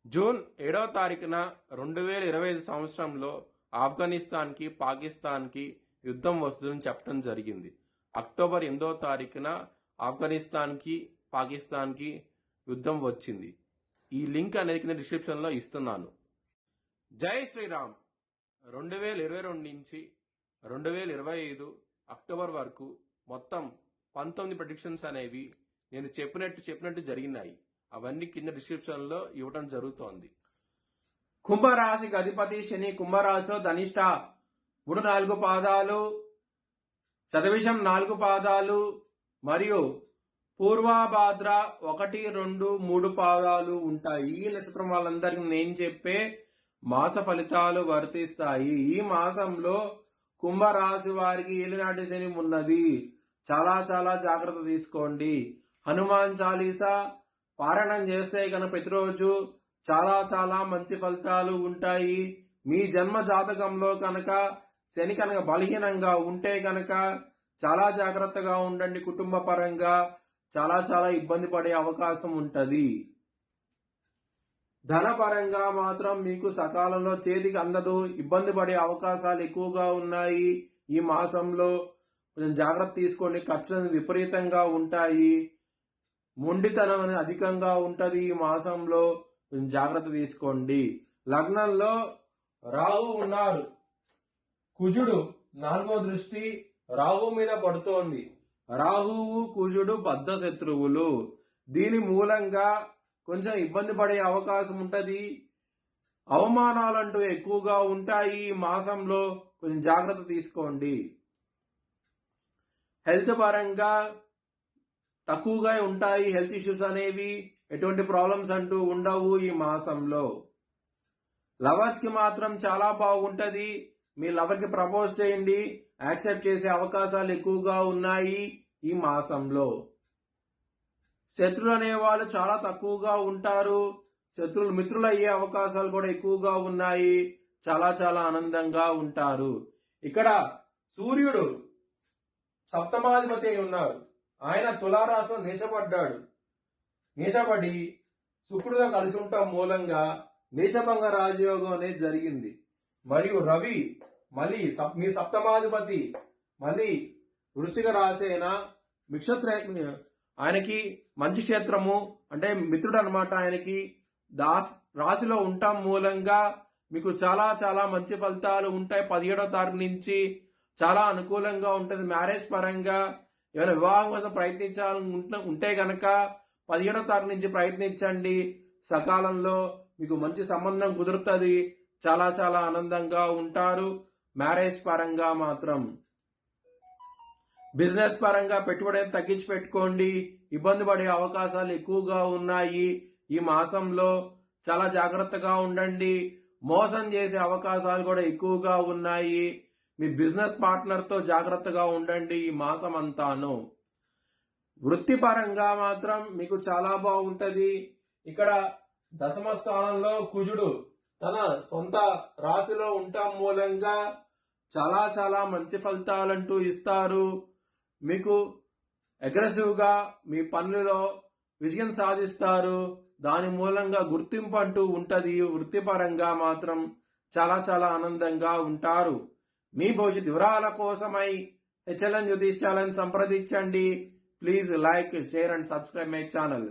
June 7వ తారీఖున 2025 సంవత్సరంలో ఆఫ్ఘనిస్తాన్‌కి, పాకిస్తాన్‌కి యుద్ధం వస్తుందని చెప్పడం జరిగింది. అక్టోబర్ 8వ తారీఖున ఆఫ్ఘనిస్తాన్‌కి, పాకిస్తాన్‌కి యుద్ధం వచ్చింది. ఈ లింక్ అనేది కింద డిస్క్రిప్షన్‌లో ఇస్తున్నాను. జై శ్రీరామ్. 2022 నుంచి 2025 అక్టోబర్ వరకు మొత్తం 19 ప్రెడిక్షన్స్ అనేవి నేను చెప్పినట్టు జరిగినాయి. అవన్నీ కింద డిస్క్రిప్షన్ లో ఇవ్వడం జరుగుతోంది. కుంభరాశికి అధిపతి శని కుంభరాశిలో ధనిష్ట 3-4 పాదాలు, శతవిషం 4 పాదాలు మరియు పూర్వభాద్ర 1, 2, 3 పాదాలు ఉంటాయి. ఈ నక్షత్రం వాళ్ళందరికీ నేను చెప్పే మాస ఫలితాలు వర్తిస్తాయి. ఈ మాసంలో కుంభరాశి వారికి ఏలినాటి శని ఉన్నది. చాలా జాగ్రత్త తీసుకోండి. హనుమాన్ చాలీసా పారాయణం చేస్తే కనుక ప్రతిరోజు చాలా మంచి ఫలితాలు ఉంటాయి. మీ జన్మ జాతకంలో కనుక శని కనుక బలహీనంగా ఉంటే కనుక చాలా జాగ్రత్తగా ఉండండి. కుటుంబ పరంగా చాలా ఇబ్బంది పడే అవకాశం ఉంటది. ధనపరంగా మాత్రం మీకు సకాలంలో చేతికి అందదు, ఇబ్బంది పడే అవకాశాలు ఎక్కువగా ఉన్నాయి. ఈ మాసంలో కొంచెం జాగ్రత్త తీసుకోండి. ఖర్చులు విపరీతంగా ఉంటాయి. మొండితనం అనేది అధికంగా ఉంటది. ఈ మాసంలో కొంచెం జాగ్రత్త తీసుకోండి. లగ్నంలో రాహు ఉన్నారు. కుజుడు 4వ దృష్టి రాహు మీద పడుతోంది. రాహువు కుజుడు బద్ధ శత్రువులు. దీని మూలంగా కొంచెం ఇబ్బంది పడే అవకాశం ఉంటది. అవమానాలంటూ ఎక్కువగా ఉంటాయి. ఈ మాసంలో కొంచెం జాగ్రత్త తీసుకోండి. హెల్త్ పరంగా తక్కువగా ఉంటాయి. హెల్త్ ఇష్యూస్ అనేవి ఎటువంటి ప్రాబ్లమ్స్ అంటూ ఉండవు ఈ మాసంలో. లవర్స్ కి మాత్రం చాలా బాగుంటది. మీ లవర్ కి ప్రపోజ్ చేయండి, యాక్సెప్ట్ చేసే అవకాశాలు ఎక్కువగా ఉన్నాయి ఈ మాసంలో. శత్రులు అనే వాళ్ళు చాలా తక్కువగా ఉంటారు. శత్రులు మిత్రులు అయ్యే అవకాశాలు కూడా ఎక్కువగా ఉన్నాయి. చాలా ఆనందంగా ఉంటారు. ఇక్కడ సూర్యుడు సప్తమాధిపతి ఉన్నారు. ఆయన తులారాశిలో నీచపడ్డాడు. నీచపడి శుక్రుడితో కలిసి ఉండటం మూలంగా నీచభంగ రాజయోగం అనేది జరిగింది. మరియు రవి మళ్ళీ మీ సప్తమాధిపతి మళ్ళీ వృశ్చిక రాశి అయిన ఆయనకి మంచి క్షేత్రము అంటే మిత్రుడు అనమాట. ఆయనకి రాశిలో ఉండటం మూలంగా మీకు చాలా మంచి ఫలితాలు ఉంటాయి. 17వ తారీఖు నుంచి చాలా అనుకూలంగా ఉంటుంది. మ్యారేజ్ పరంగా ఏమైనా వివాహం కోసం ప్రయత్నించాలని ఉంటే గనక 17వ తారీఖు నుంచి ప్రయత్నించండి. సకాలంలో మీకు మంచి సంబంధం కుదురుతుంది. చాలా ఆనందంగా ఉంటారు. మ్యారేజ్ పరంగా మాత్రం బిజినెస్ పరంగా పెట్టుబడి తగ్గించి పెట్టుకోండి. ఇబ్బంది పడే అవకాశాలు ఎక్కువగా ఉన్నాయి. ఈ మాసంలో చాలా జాగ్రత్తగా ఉండండి. మోసం చేసే అవకాశాలు కూడా ఎక్కువగా ఉన్నాయి. మీ బిజినెస్ పార్ట్నర్ తో జాగ్రత్తగా ఉండండి ఈ మాసం అంతాను. వృత్తిపరంగా మాత్రం మీకు చాలా బాగుంటది. ఇక్కడ దశమ స్థానంలో కుజుడు తన సొంత రాశిలో ఉండటం మూలంగా చాలా మంచి ఫలితాలంటూ ఇస్తారు. మీకు అగ్రెసివ్ గా మీ పనులలో విజయం సాధిస్తారు. దాని మూలంగా గుర్తింపు అంటూ ఉంటది. వృత్తిపరంగా మాత్రం చాలా ఆనందంగా ఉంటారు. మీ భవిష్యత్ వివరాల కోసమై HLN జ్యోతిష్యాలను సంప్రదించండి. Please like, share and subscribe my channel.